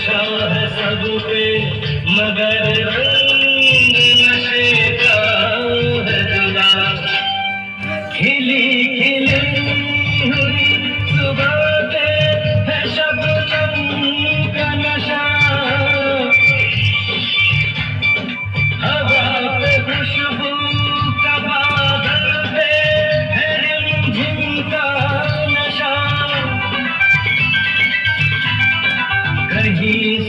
नशा है सब पे मगर रंग नशे का है जुदा। खिली खिली हुई सुबह पे है शबनम का नशा। हवा पे खुशबू का बादल पे है रिमझिम का नशा। कहीं